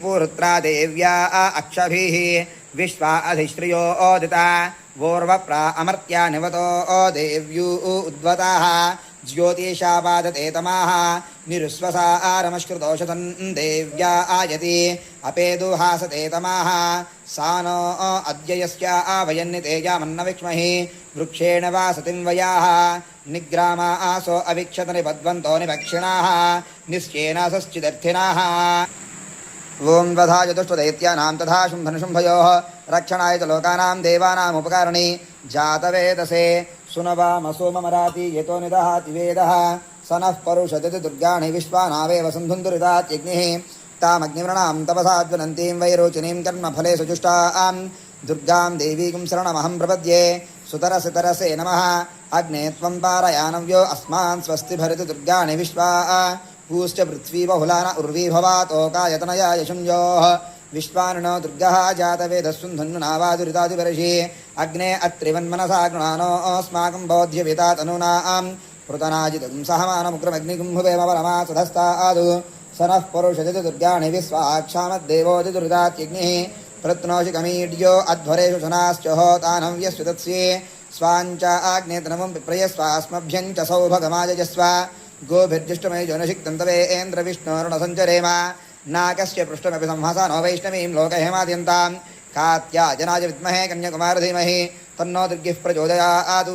पुरुत्रा देव्या अक्षभिः विश्वा अधिश्रियो ओदिता वोर्वप्रा अमर्त्या निवतो देव्यू उद्वताः ज्योतिषापादते तमाः निरुस्वसारमश्कृतोषधन् देव्या आयति अपेदुहासते तमाः सा नो अद्य यस्या आवयन्नितेजामन्न विक्ष्महि वृक्षेण वासतिं वयाः निग्रामा आसो अविक्षत निबध्वन्तो निभक्षिणाः निश्चेनासश्चिदर्थिनाः ओं वधा चतुष्टदैत्यानां तथा शुम्भनिशुम्भयोः रक्षणाय च लोकानां देवानामुपकारिणी जातवेदसे सुनवामसोममराति यतो निदहाति वेदः स नः परुषदति दुर्गाणि विश्वानावेव सन्धुन्दुरितात्यग्निः तामग्निव्रणां तपसा ज्वलन्तीं वैरोचिनीं कर्मफले सुजुष्टां दुर्गां देवीं शरणमहं प्रपद्ये सुतरसितरसे नमः अग्ने त्वं पारयानव्यो अस्मान् स्वस्ति भरति दुर्गाणि विश्वा पूश्च पृथ्वी बहुलान उर्वी भवातोकायतनया यशुञ्जोः विश्वानुनो दुर्गः जातवेदस्सुन्धुन्नुनावादुरितादिवर्षि अग्ने अत्रिवन्मनसा गृणानो अस्माकं बोध्यविता तनूनां पृतनाजितं सहमानमुग्रमग्निगुम्भुवेम परमा सुधस्तादु स नः परुषजति दुर्गाणि विश्वाक्षामद्देवोदिदुरितात्यग्निः प्रत्नोषि कमीड्यो अध्वरेषु शनाश्चहोतानं यस्वितत्स्ये स्वाञ्च आग्नेतनमं विप्रयस्वास्मभ्यं च सौभगमायजस्व गोभिर्जुष्टमय जनशिक्तं तवेन्द्र विष्णोरुणसञ्चरेम नाकस्य पृष्ठमपि संहसनो वैष्णवीं लोकहेमाद्यन्तां कात्यायनाय विद्महे कन्याकुमार धीमहि तन्नो दुर्गिः प्रचोदयात्।